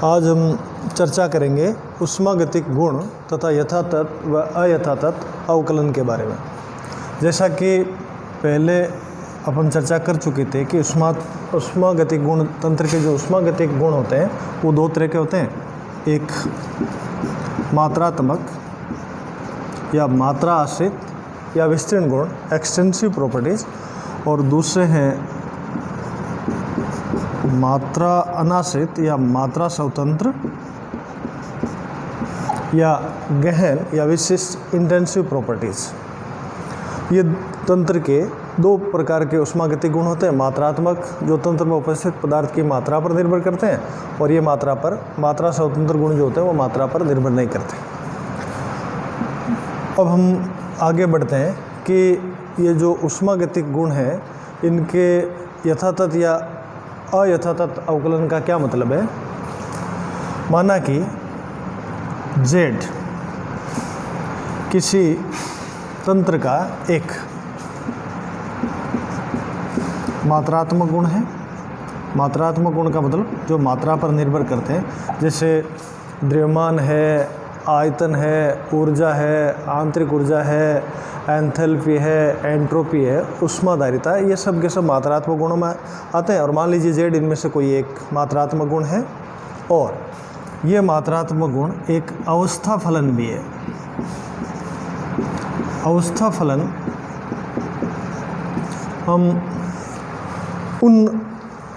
आज हम चर्चा करेंगे ऊष्मागतिक गुण तथा यथातथ व अयथातथ अवकलन के बारे में। जैसा कि पहले अपन चर्चा कर चुके थे कि ऊष्मागतिक गुण तंत्र के जो ऊष्मागतिक गुण होते हैं वो दो तरह के होते हैं, एक मात्रात्मक या मात्रा आश्रित या विस्तीर्ण गुण एक्सटेंसिव प्रॉपर्टीज, और दूसरे हैं मात्रा अनाश्रित या मात्रा स्वतंत्र या गहन या विशिष्ट इंटेंसिव प्रॉपर्टीज। ये तंत्र के दो प्रकार के ऊष्मागतिक गुण होते हैं, मात्रात्मक जो तंत्र में उपस्थित पदार्थ की मात्रा पर निर्भर करते हैं, और ये मात्रा स्वतंत्र गुण जो होते हैं वो मात्रा पर निर्भर नहीं करते। अब हम आगे बढ़ते हैं कि ये जो ऊष्मागतिक गुण हैं इनके यथातथ या अयथातथ अवकलन का क्या मतलब है। माना कि Z किसी तंत्र का एक मात्रात्मक गुण है। मात्रात्मक गुण का मतलब जो मात्रा पर निर्भर करते हैं, जैसे द्रव्यमान है, आयतन है, ऊर्जा है, आंतरिक ऊर्जा है, एंथैल्पी है, एंट्रोपी है, ऊष्माधारिता, ये सब के सब मात्रात्मक गुणों में आते हैं। और मान लीजिए Z इनमें से कोई एक मात्रात्मक गुण है, और ये मात्रात्मक गुण एक अवस्था फलन भी है। अवस्था फलन हम उन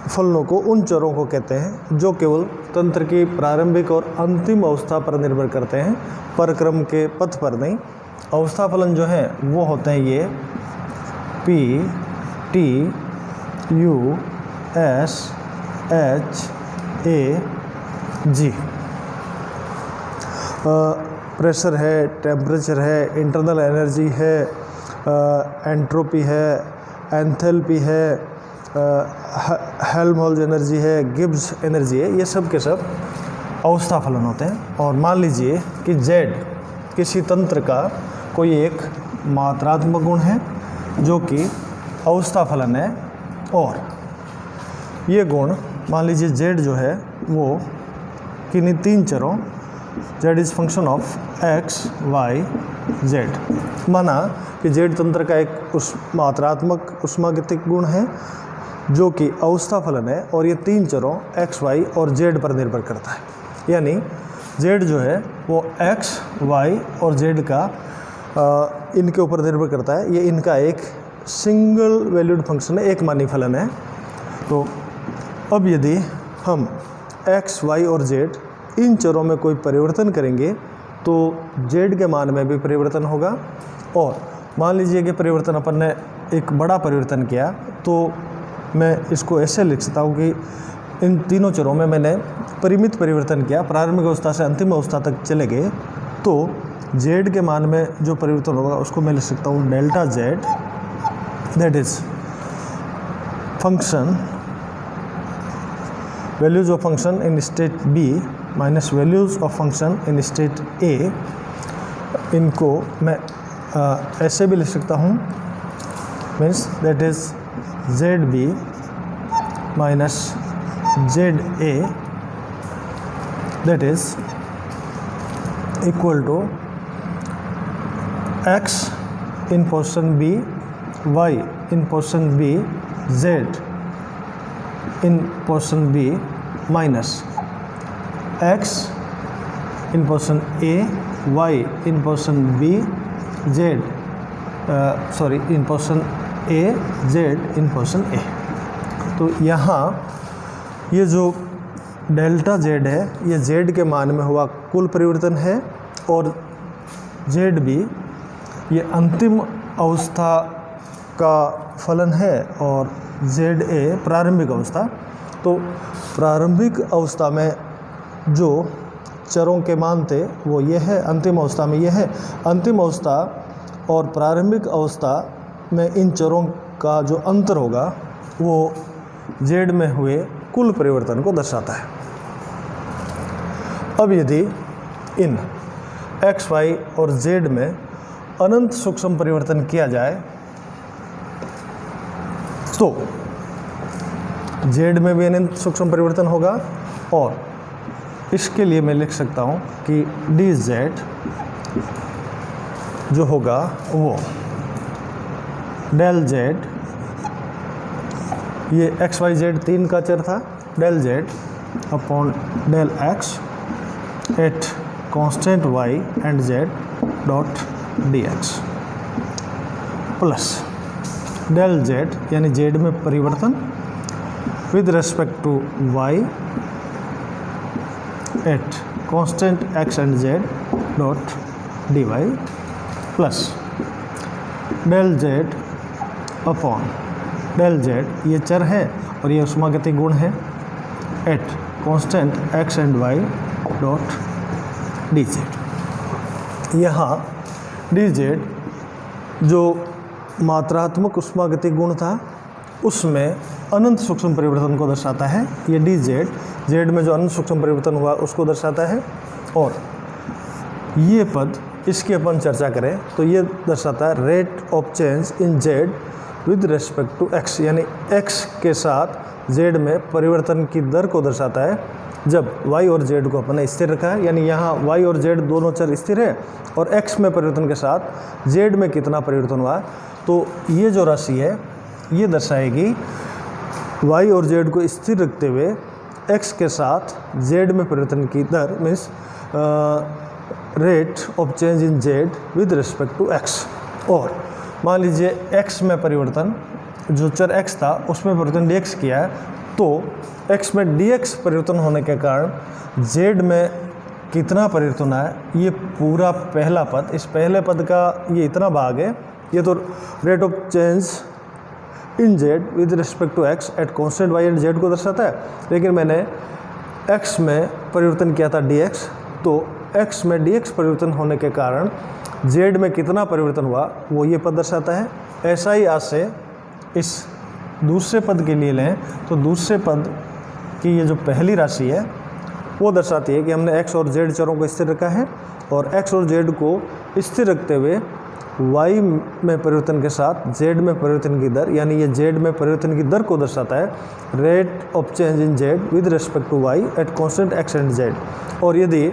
फलनों को, उन चरों को कहते हैं जो केवल तंत्र की प्रारंभिक और अंतिम अवस्था पर निर्भर करते हैं, परक्रम के पथ पर नहीं। अवस्था फलन जो है वो होते हैं ये P, T, U, S, H, A, G। Pressure है, टेम्परेचर है, इंटरनल एनर्जी है, एंट्रोपी है, एंथैल्पी है, हेल्महोल्ट्ज़ एनर्जी है, गिब्स एनर्जी है, ये सब के सब अवस्था फलन होते हैं। और मान लीजिए कि Z किसी तंत्र का कोई एक मात्रात्मक गुण है जो कि अवस्था फलन है, और ये गुण मान लीजिए Z जो है वो किन्हीं तीन चरों Z is function of x, y, z। माना कि Z तंत्र का एक मात्रात्मक ऊष्मागतिक गुण है जो कि अवस्था फलन है, और ये तीन चरों x, y और z पर निर्भर करता है। यानी Z जो है वो x, y और z का इनके ऊपर निर्भर करता है। ये इनका एक सिंगल वैल्यूड फंक्शन है, एक मानी फलन है। तो अब यदि हम x, y और z इन चरों में कोई परिवर्तन करेंगे तो Z के मान में भी परिवर्तन होगा। और मान लीजिए कि परिवर्तन अपन ने एक बड़ा परिवर्तन किया, तो मैं इसको ऐसे लिख सकता हूँ कि इन तीनों चरों में मैंने परिमित परिवर्तन किया, प्रारंभिक अवस्था से अंतिम अवस्था तक चले गए, तो Z के मान में जो परिवर्तन होगा उसको मैं लिख सकता हूँ delta Z, that is function values of function in state B minus values of function in state A। इनको मैं ऐसे भी लिख सकता हूँ, means that is ZB minus ZA, that is equal to x in position B, y in position B, z in position B minus x in position A, y in position B, z in position A, z in position A। तो यहाँ ये जो delta Z है ये Z के मान में हुआ कुल परिवर्तन है, और ZB ये अंतिम अवस्था का फलन है, और ZA प्रारंभिक अवस्था। तो प्रारंभिक अवस्था में जो चरों के मान थे वो ये है, अंतिम अवस्था में ये है। अंतिम अवस्था और प्रारंभिक अवस्था में इन चरों का जो अंतर होगा वो Z में हुए कुल परिवर्तन को दर्शाता है। अब यदि इन x, y और z में अनंत सूक्ष्म परिवर्तन किया जाए तो Z में भी अनंत सूक्ष्म परिवर्तन होगा और इसके लिए मैं लिख सकता हूँ कि डी जेड जो होगा वो डेल जेड, ये एक्स वाई जेड 3 का चर था, del Z upon del X at constant Y and Z dot D X plus del Z यानी जेड में परिवर्तन with respect to Y at constant X and Z dot D Y plus del Z upon del Z, ये चर है और ये ऊष्मागतिक गुण है, at constant X and Y dot D Z. यहाँ डी जेड जो मात्रात्मक ऊष्मागतिक गुण था उसमें अनंत सूक्ष्म परिवर्तन को दर्शाता है। ये डी जेड जेड में जो अनंत सूक्ष्म परिवर्तन हुआ उसको दर्शाता है। और ये पद इसकी अपन चर्चा करें तो ये दर्शाता है rate of change in Z with respect to X, यानी एक्स के साथ जेड में परिवर्तन की दर को दर्शाता है जब वाई और जेड को अपन ने स्थिर रखा है। यानी यहाँ वाई और जेड दोनों चर स्थिर है और एक्स में परिवर्तन के साथ जेड में कितना परिवर्तन हुआ, तो ये जो राशि है ये दर्शाएगी वाई और जेड को स्थिर रखते हुए एक्स के साथ जेड में परिवर्तन की दर, means rate of change in Z with respect to X. और मान लीजिए एक्स में परिवर्तन, जो चर एक्स था उसमें परिवर्तन डी एक्स किया है, तो एक्स में डी एक्स परिवर्तन होने के कारण जेड में कितना परिवर्तन है, ये पूरा पहला पद, इस पहले पद का ये इतना भाग है, ये तो rate of change in Z with respect to X at constant Y and Z को दर्शाता है। लेकिन मैंने एक्स में परिवर्तन किया था डी एक्स, तो एक्स में डी एक्स परिवर्तन होने के कारण जेड में कितना परिवर्तन हुआ वो ये पद दर्शाता है। ऐसा ही आज से इस दूसरे पद के लिए लें तो दूसरे पद की ये जो पहली राशि है वो दर्शाती है कि हमने एक्स और जेड चरों को स्थिर रखा है और एक्स और जेड को स्थिर रखते हुए वाई में परिवर्तन के साथ जेड में परिवर्तन की दर, यानी ये जेड में परिवर्तन की दर को दर्शाता है, rate of change in Z with respect to Y at constant X and Z. और यदि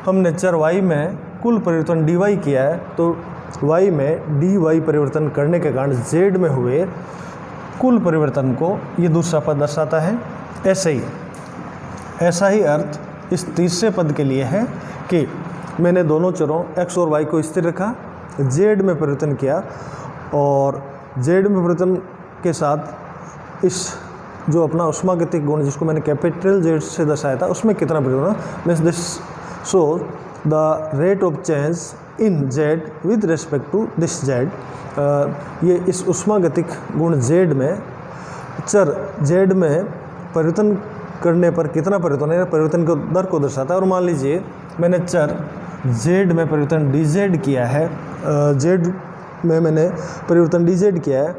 हमने चर वाई में कुल परिवर्तन डी वाई किया है तो वाई में डी वाई परिवर्तन करने के कारण जेड में हुए कुल परिवर्तन को ये दूसरा पद दर्शाता है। ऐसा ही अर्थ इस तीसरे पद के लिए है कि मैंने दोनों चरों एक्स और वाई को स्थिर रखा, जेड में परिवर्तन किया और जेड में परिवर्तन के साथ इस जो अपना ऊष्मागतिक गुण जिसको मैंने कैपिटल जेड से दर्शाया था उसमें कितना परिवर्तन, means this so the rate of change in Z with respect to this Z, ये इस ऊष्मागतिक गुण जेड में चर जेड में परिवर्तन करने पर कितना परिवर्तन है, परिवर्तन को दर को दर्शाता है। और मान लीजिए मैंने चर जेड में परिवर्तन डी जेड किया है, जेड में मैंने परिवर्तन डी जेड किया है,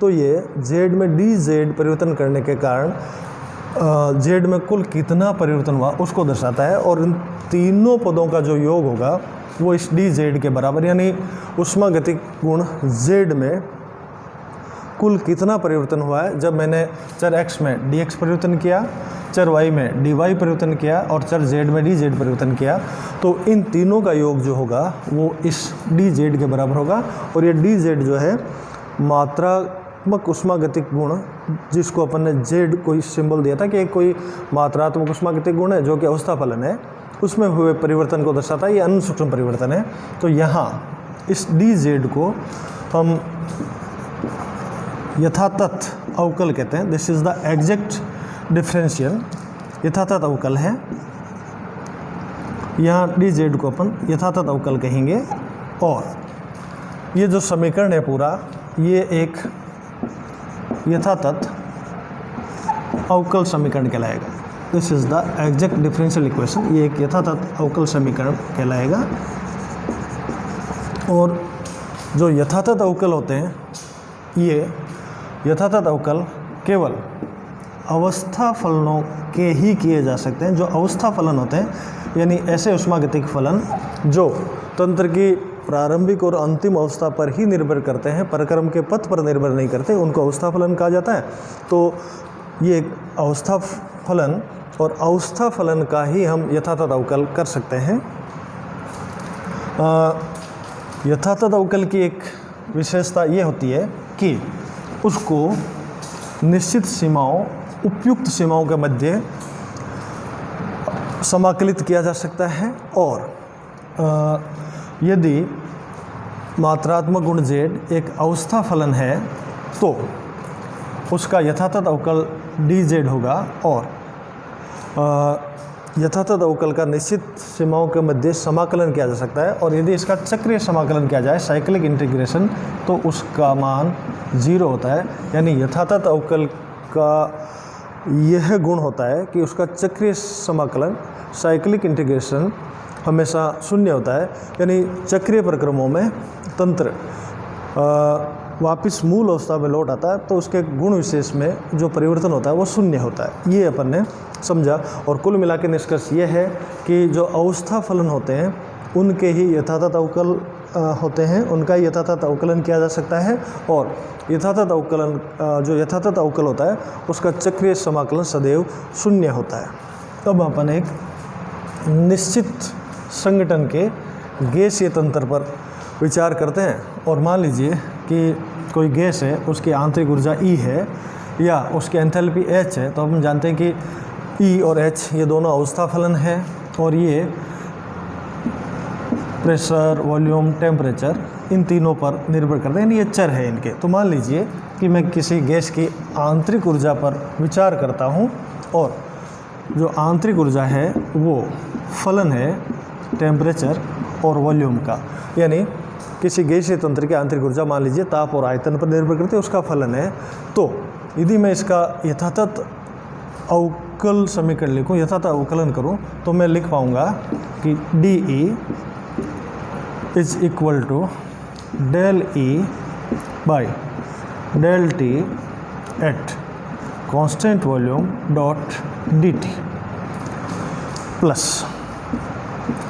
तो ये जेड में डी जेड परिवर्तन करने के कारण जेड में कुल कितना परिवर्तन हुआ उसको दर्शाता है। और इन तीनों पदों का जो योग होगा वो इस डी जेड के बराबर, यानी ऊष्मागतिक गुण जेड में कुल कितना परिवर्तन हुआ है जब मैंने चर एक्स में डी एक्स परिवर्तन किया, चर वाई में डी वाई परिवर्तन किया और चर जेड में डी जेड परिवर्तन किया, तो इन तीनों का योग जो होगा वो इस डी जेड के बराबर होगा। और ये डी जेड जो है मात्रात्मक ऊष्मागतिक गुण, जिसको अपन ने जेड कोई सिंबल दिया था कि एक कोई मात्रात्मक ऊष्मागतिक गुण है जो कि अवस्था फलन है, उसमें हुए परिवर्तन को दर्शाता है, ये अनंत सूक्ष्म परिवर्तन है। तो यहाँ इस डी जेड को हम यथातथ अवकल कहते हैं, this is the exact differential, यथातथ अवकल है। यहाँ डी जेड को अपन यथातथ अवकल कहेंगे। और ये जो समीकरण है पूरा, ये एक यथातथ अवकल समीकरण कहलाएगा। This is the exact differential equation, ये एक यथातथ अवकल समीकरण कहलाएगा। और जो यथातथ अवकल होते हैं, ये यथातथ अवकल केवल अवस्था फलनों के ही किए जा सकते हैं। जो अवस्था फलन होते हैं, यानी ऐसे ऊष्मागतिक फलन जो तंत्र की प्रारंभिक और अंतिम अवस्था पर ही निर्भर करते हैं, परक्रम के पथ पर निर्भर नहीं करते, उनको अवस्था फलन कहा जाता है। तो ये एक अवस्था फलन और अवस्था फलन का ही हम यथातथ अवकल कर सकते हैं। यथातथ अवकल की एक विशेषता ये होती है कि उसको निश्चित सीमाओं, उपयुक्त सीमाओं के मध्य समाकलित किया जा सकता है, और यदि मात्रात्मक गुण z एक अवस्था फलन है तो उसका यथातथ अवकल dz होगा, और यथातथ अवकल का निश्चित सीमाओं के मध्य समाकलन किया जा सकता है, और यदि इसका चक्रीय समाकलन किया जाए, साइक्लिक इंटीग्रेशन, तो उसका मान 0 होता है। यानी यथातथ अवकल का यह गुण होता है कि उसका चक्रीय समाकलन, साइक्लिक इंटीग्रेशन, हमेशा शून्य होता है। यानी चक्रीय प्रक्रमों में तंत्र वापस मूल अवस्था में लौट आता है, तो उसके गुण विशेष में जो परिवर्तन होता है वो शून्य होता है। ये अपन ने समझा, और कुल मिला के निष्कर्ष ये है कि जो अवस्था फलन होते हैं उनके ही यथातथ अवकल होते हैं, उनका यथातथ अवकलन किया जा सकता है, और यथातथ अवकलन जो यथातथ अवकल होता है उसका चक्रीय समाकलन सदैव शून्य होता है। अब अपन एक निश्चित संगठन के गैसीय तंत्र पर विचार करते हैं, और मान लीजिए कि कोई गैस है, उसकी आंतरिक ऊर्जा E है या उसकी एंथैल्पी H है। तो हम जानते हैं कि E और H ये दोनों अवस्था फलन है, और ये प्रेशर, वॉल्यूम, टेम्परेचर, इन तीनों पर निर्भर करते हैं, ये चर है इनके। तो मान लीजिए कि मैं किसी गैस की आंतरिक ऊर्जा पर विचार करता हूँ, और जो आंतरिक ऊर्जा है वो फलन है टेम्परेचर और वॉल्यूम का। यानी किसी गैसीय तंत्र की आंतरिक ऊर्जा मान लीजिए ताप और आयतन पर निर्भर करती है, उसका फलन है। तो यदि मैं इसका यथातथ अवकल समीकरण लिखूँ, यथातथ अवकलन करूँ, तो मैं लिख पाऊँगा कि dE is equal to del E by del T at constant volume dot dt plus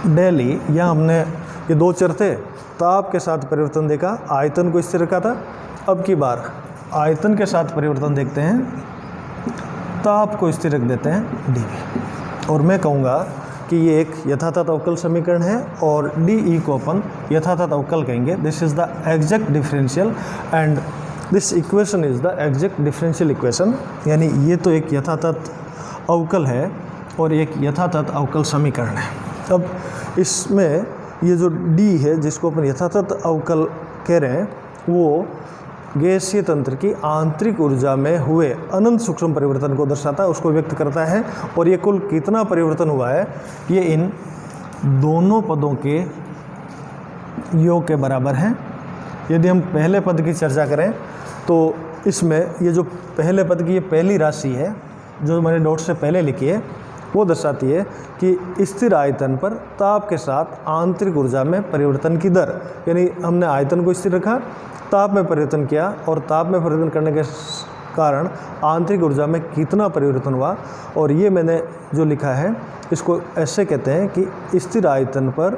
del E, यहाँ हमने ये दो चर थे, ताप के साथ परिवर्तन देखा, आयतन को स्थिर रखा था। अब की बार आयतन के साथ परिवर्तन देखते हैं, ताप को स्थिर रख देते हैं dV, और मैं कहूँगा कि ये एक यथातथ अवकल समीकरण है, और dE को अपन यथातथ अवकल कहेंगे। This is the exact differential and this equation is the exact differential equation. यानी ये तो एक यथातथ अवकल है और एक यथातथ अवकल समीकरण है। अब इसमें ये जो D है जिसको अपन यथातथ अवकल कह रहे हैं, वो गैसीय तंत्र की आंतरिक ऊर्जा में हुए अनंत सूक्ष्म परिवर्तन को दर्शाता है, उसको व्यक्त करता है। और ये कुल कितना परिवर्तन हुआ है, ये इन दोनों पदों के योग के बराबर है। यदि हम पहले पद की चर्चा करें तो इसमें ये जो पहले पद की ये पहली राशि है जो मैंने डॉट से पहले लिखी है, वो दर्शाती है कि स्थिर आयतन पर ताप के साथ आंतरिक ऊर्जा में परिवर्तन की दर। यानी हमने आयतन को स्थिर रखा, ताप में परिवर्तन किया, और ताप में परिवर्तन करने के कारण आंतरिक ऊर्जा में कितना परिवर्तन हुआ। और ये मैंने जो लिखा है इसको ऐसे कहते हैं कि स्थिर आयतन पर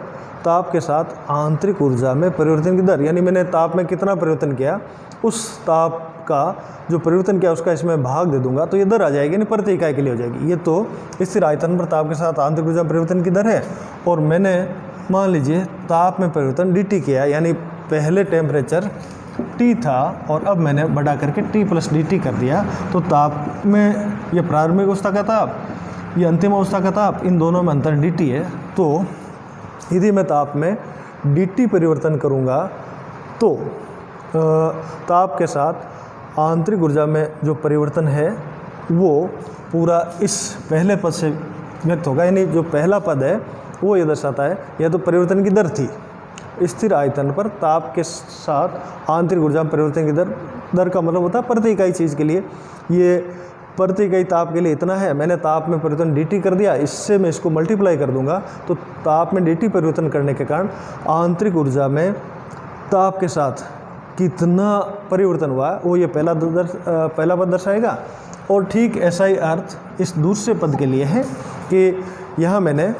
ताप के साथ आंतरिक ऊर्जा में परिवर्तन की दर। यानी मैंने ताप में कितना परिवर्तन किया, उस ताप का जो परिवर्तन किया उसका इसमें भाग दे दूंगा, तो ये दर आ जाएगी, यानी प्रति इकाई के लिए हो जाएगी। ये तो स्थिर आयतन पर ताप के साथ आंतरिक ऊर्जा परिवर्तन की दर है, और मैंने मान लीजिए ताप में परिवर्तन dt किया, यानी पहले टेम्परेचर T था और अब मैंने बढ़ा करके T प्लस dt कर दिया। तो ताप में ये प्रारंभिक अवस्था का ताप, ये अंतिम अवस्था का ताप, इन दोनों में अंतर dt है। तो यदि मैं ताप में dt परिवर्तन करूँगा तो ताप के साथ आंतरिक ऊर्जा में जो परिवर्तन है वो पूरा इस पहले पद से व्यक्त होगा। यानी जो पहला पद है वो ये दर्शाता है, यह तो परिवर्तन की दर थी, स्थिर आयतन पर ताप के साथ आंतरिक ऊर्जा में परिवर्तन की दर का मतलब होता है प्रति इकाई चीज़ के लिए। ये प्रति इकाई ताप के लिए इतना है, मैंने ताप में परिवर्तन dt कर दिया, इससे मैं इसको मल्टीप्लाई कर दूंगा, तो ताप में dt परिवर्तन करने के कारण आंतरिक ऊर्जा में ताप के साथ कितना परिवर्तन हुआ वो ये पहला पद दर्शाएगा। और ठीक ऐसा ही अर्थ इस दूसरे पद के लिए है कि यहाँ मैंने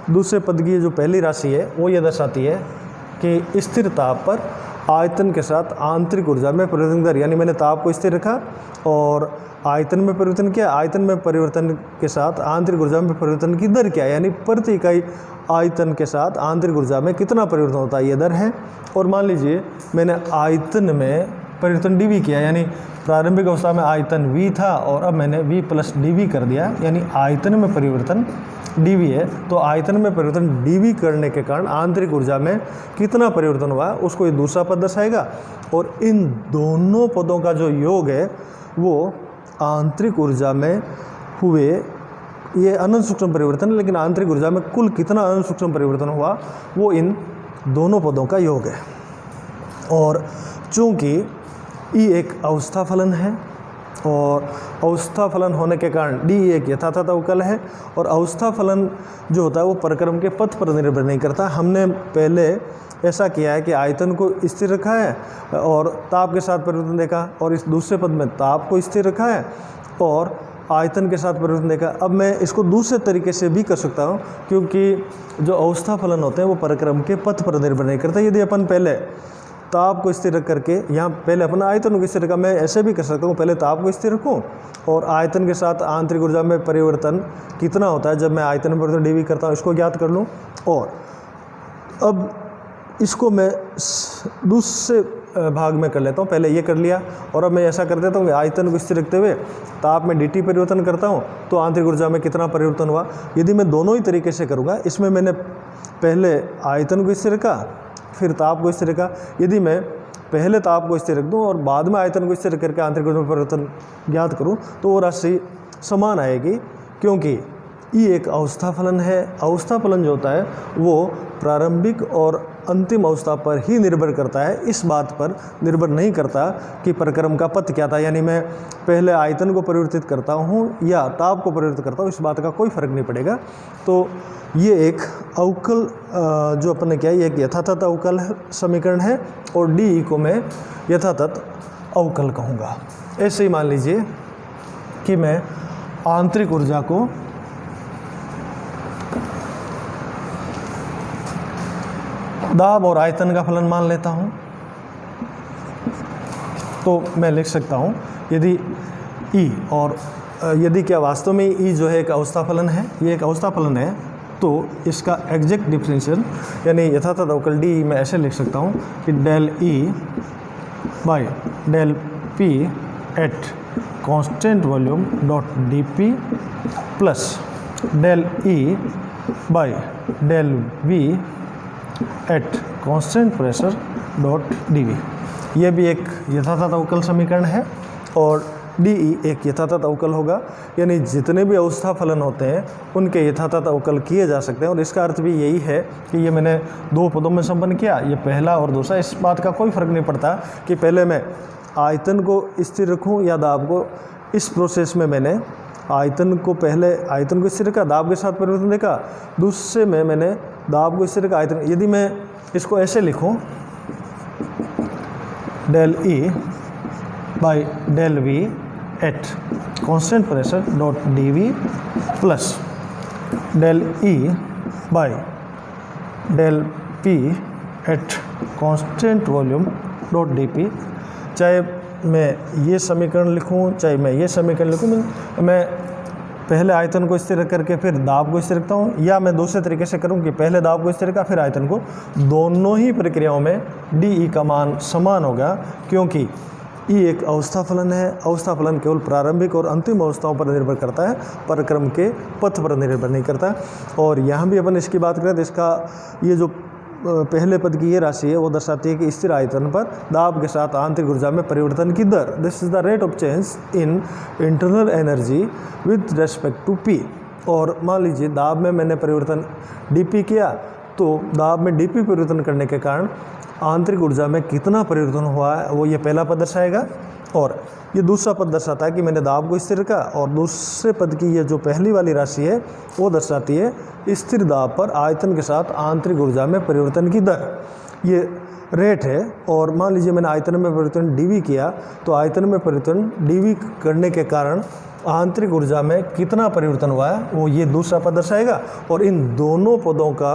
दूसरे पद की जो पहली राशि है वो ये दर्शाती है कि स्थिर ताप पर आयतन के साथ आंतरिक ऊर्जा में परिवर्तन दर, यानी मैंने ताप को स्थिर रखा और आयतन में परिवर्तन किया, आयतन में परिवर्तन के साथ आंतरिक ऊर्जा में परिवर्तन की दर क्या है, यानी प्रति इकाई आयतन के साथ आंतरिक ऊर्जा में कितना परिवर्तन होता है, ये दर है। और मान लीजिए मैंने आयतन में परिवर्तन dV किया, यानी प्रारंभिक अवस्था में आयतन V था और अब मैंने V प्लस dV कर दिया, यानी आयतन में परिवर्तन dV है। तो आयतन में परिवर्तन dV करने के कारण आंतरिक ऊर्जा में कितना परिवर्तन हुआ उसको ये दूसरा पद दर्शाएगा। और इन दोनों पदों का जो योग है वो आंतरिक ऊर्जा में हुए, ये अनंत सूक्ष्म परिवर्तन, लेकिन आंतरिक ऊर्जा में कुल कितना अनंत सूक्ष्म परिवर्तन हुआ वो इन दोनों पदों का योग है। और चूँकि E एक अवस्था फलन है और अवस्था फलन होने के कारण D एक यथातथ अवकल है, और अवस्था फलन जो होता है वो प्रक्रम के पथ पर निर्भर नहीं करता। हमने पहले ऐसा किया है कि आयतन को स्थिर रखा है और ताप के साथ परिवर्तन देखा, और इस दूसरे पद में ताप को स्थिर रखा है और आयतन के साथ परिवर्तन देखा। अब मैं इसको दूसरे तरीके से भी कर सकता हूँ, क्योंकि जो अवस्था फलन होते हैं वो प्रक्रम के पथ पर निर्भर नहीं करता। यदि अपन पहले ताप को स्थिर रख करके, यहाँ पहले अपना आयतन को स्थिर रखा, मैं ऐसे भी कर सकता हूँ, पहले ताप को स्थिर रखूँ और आयतन के साथ आंतरिक ऊर्जा में परिवर्तन कितना होता है जब मैं आयतन में परिवर्तन dV करता हूँ, इसको ज्ञात कर लूँ। और अब इसको मैं दूसरे भाग में कर लेता हूँ, पहले ये कर लिया और अब मैं ऐसा कर देता हूँ कि आयतन को स्थिर रखते हुए ताप में dt परिवर्तन करता हूँ तो आंतरिक ऊर्जा में कितना परिवर्तन हुआ। यदि मैं दोनों ही तरीके से करूँगा, इसमें मैंने पहले आयतन को स्थिर रखा फिर ताप को स्थिर रखा, यदि मैं पहले ताप को स्थिर रख दूँ और बाद में आयतन को स्थिर करके आंतरिक ऊर्जा में परिवर्तन ज्ञात करूँ तो वो राशि समान आएगी, क्योंकि E एक अवस्था फलन है। अवस्था फलन जो होता है वो प्रारंभिक और अंतिम अवस्था पर ही निर्भर करता है, इस बात पर निर्भर नहीं करता कि प्रक्रम का पथ क्या था, यानी मैं पहले आयतन को परिवर्तित करता हूँ या ताप को परिवर्तित करता हूँ, इस बात का कोई फर्क नहीं पड़ेगा। तो ये एक अवकल जो अपन ने किया, ये एक यथातथ अवकल समीकरण है और DE को मैं यथातथ अवकल कहूँगा। ऐसे ही मान लीजिए कि मैं आंतरिक ऊर्जा को दाब और आयतन का फलन मान लेता हूँ, तो मैं लिख सकता हूँ यदि E और यदि क्या वास्तव में E जो है एक अवस्था फलन है, ये एक अवस्था फलन है, तो इसका एग्जैक्ट डिफरेंशियल यानी यथातथ अवकल DE मैं ऐसे लिख सकता हूँ कि del E by del P at constant volume dot dP plus del E by del V at constant pressure dot dV। ये भी एक यथातथ अवकल समीकरण है और DE एक यथातथ अवकल होगा, यानी जितने भी अवस्था फलन होते हैं उनके यथातथ अवकल किए जा सकते हैं। और इसका अर्थ भी यही है कि ये मैंने दो पदों में संपन्न किया, ये पहला और दूसरा, इस बात का कोई फर्क नहीं पड़ता कि पहले मैं आयतन को स्थिर रखूँ या दाब को। इस प्रोसेस में मैंने आयतन को पहले आयतन को स्थिर रखा, दाब के साथ परिवर्तन देखा, दूसरे में मैंने दाब को स्थिर रखा, आयतन। यदि मैं इसको ऐसे लिखूं del E by del V at constant pressure dot dV plus del E by del P at constant volume dot dP। चाहे मैं ये समीकरण लिखूं चाहे मैं ये समीकरण लिखूं, मैं पहले आयतन को स्थिर करके फिर दाब को स्थिर रखता हूँ, या मैं दूसरे तरीके से करूँ कि पहले दाब को स्थिर रखा फिर आयतन को। दोनों ही प्रक्रियाओं में DE का मान समान होगा, क्योंकि E एक अवस्था फलन है। अवस्था फलन केवल प्रारंभिक और अंतिम अवस्थाओं पर निर्भर करता है, प्रक्रम के पथ पर निर्भर नहीं करता। और यहाँ भी अपन इसकी बात करें तो इसका ये जो पहले पद की ये राशि है वो दर्शाती है कि स्थिर आयतन पर दाब के साथ आंतरिक ऊर्जा में परिवर्तन की दर, this is the rate of change in internal energy with respect to P। और मान लीजिए दाब में मैंने परिवर्तन dP किया, तो दाब में dP परिवर्तन करने के कारण आंतरिक ऊर्जा में कितना परिवर्तन हुआ है वो ये पहला पद दर्शाएगा। और ये दूसरा पद दर्शाता है कि मैंने दाब को स्थिर रखा, और दूसरे पद की ये जो पहली वाली राशि है वो दर्शाती है स्थिर दाब पर आयतन के साथ आंतरिक ऊर्जा में परिवर्तन की दर, ये रेट है। और मान लीजिए मैंने आयतन में परिवर्तन dV किया, तो आयतन में परिवर्तन dV करने के कारण आंतरिक ऊर्जा में कितना परिवर्तन हुआ है वो ये दूसरा पद दर्शाएगा। और इन दोनों पदों का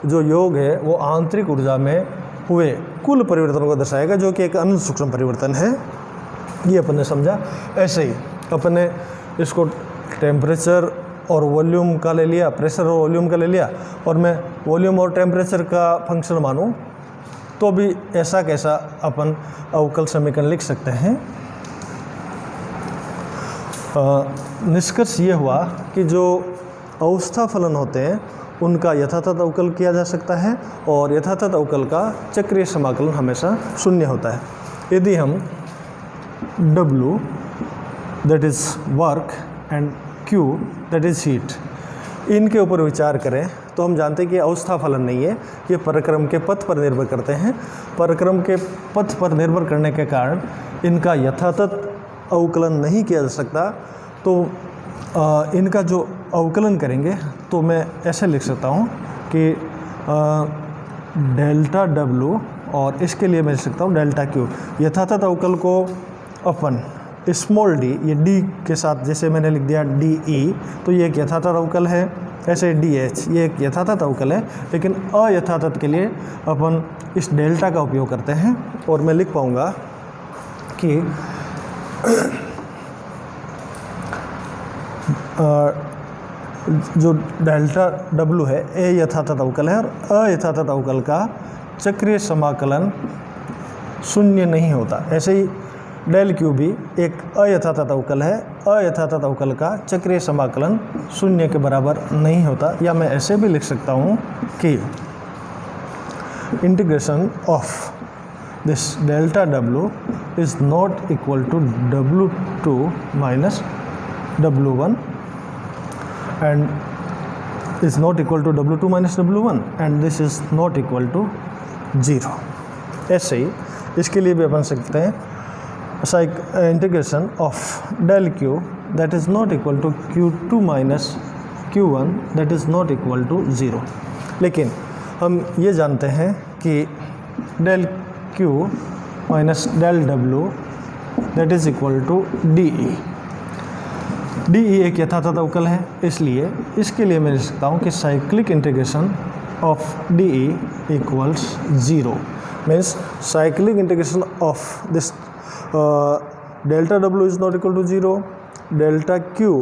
जो योग है वो आंतरिक ऊर्जा में हुए कुल परिवर्तनों को दर्शाएगा, जो कि एक अनंत सूक्ष्म परिवर्तन है। ये अपन ने समझा। ऐसे ही अपन ने इसको टेम्परेचर और वॉल्यूम का ले लिया, प्रेशर और वॉल्यूम का ले लिया, और मैं वॉल्यूम और टेम्परेचर का फंक्शन मानूं तो भी ऐसा कैसा अपन अवकल समीकरण लिख सकते हैं। निष्कर्ष ये हुआ कि जो अवस्था फलन होते हैं उनका यथातथ अवकल किया जा सकता है, और यथातथ अवकल का चक्रीय समाकलन हमेशा शून्य होता है। यदि हम W that is work and Q that is heat, इनके ऊपर विचार करें तो हम जानते हैं कि अवस्था फलन नहीं है, ये परिक्रम के पथ पर निर्भर करते हैं। परिक्रम के पथ पर निर्भर करने के कारण इनका यथातथ अवकलन नहीं किया जा सकता। तो इनका जो अवकलन करेंगे तो मैं ऐसे लिख सकता हूँ कि डेल्टा W, और इसके लिए मैं लिख सकता हूँ डेल्टा Q। यथातथ अवकल को अपन स्मॉल d, ये d के साथ जैसे मैंने लिख दिया DE, तो ये एक यथातथ अवकल है। ऐसे DH ये एक यथातथ अवकल है, लेकिन अयथातथ के लिए अपन इस डेल्टा का उपयोग करते हैं, और मैं लिख पाऊँगा कि जो डेल्टा W है ए यथातथ अवकल है, और अयथातथ अवकल का चक्रीय समाकलन शून्य नहीं होता। ऐसे ही डेल Q भी एक अयथातथ अवकल है, अयथातथ अवकल का चक्रीय समाकलन शून्य के बराबर नहीं होता। या मैं ऐसे भी लिख सकता हूँ कि integration of this delta W is not equal to W2 minus W1 and is not equal to W2 minus W1 and this is not equal to 0। ऐसे ही इसके लिए भी अपन सकते हैं integration of del Q that is not equal to Q2 minus Q1 that is not equal to 0। लेकिन हम ये जानते हैं कि del Q minus del W that is equal to DE। DE एक यथातथ अवकल है, इसलिए इसके लिए मैं लिख सकता हूँ कि cyclic integration of DE equals 0। Means cyclic integration of this delta W is not equal to 0, delta Q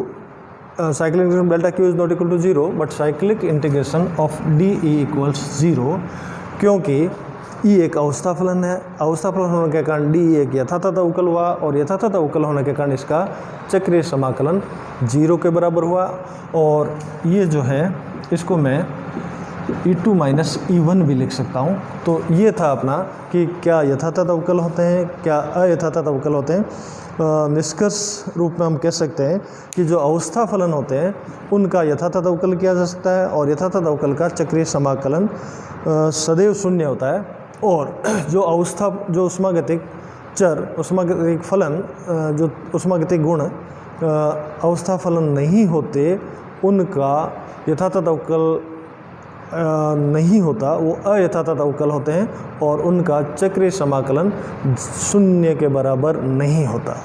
cyclic integration delta Q is not equal to 0, but cyclic integration of DE equals 0, क्योंकि E एक अवस्था फलन है। अवस्था फलन होने के कारण DE एक यथातथ अवकल हुआ, और यथातथ अवकल होने के कारण इसका चक्रीय समाकलन 0 के बराबर हुआ। और ये जो है इसको मैं E2 माइनस E1 भी लिख सकता हूँ। तो ये था अपना कि क्या यथातथ अवकल होते हैं, क्या अयथातथ अवकल होते हैं। निष्कर्ष रूप में हम कह सकते हैं कि जो अवस्था फलन होते हैं उनका यथातथ अवकल किया जा सकता है, और यथातथ अवकल का चक्रीय समाकलन सदैव शून्य होता है। और जो अवस्था जो ऊष्मागतिक चर, ऊष्मागतिक फलन, जो ऊष्मागतिक गुण अवस्था फलन नहीं होते उनका यथातथ अवकल नहीं होता, वो अयथातथ अवकल होते हैं, और उनका चक्रीय समाकलन शून्य के बराबर नहीं होता।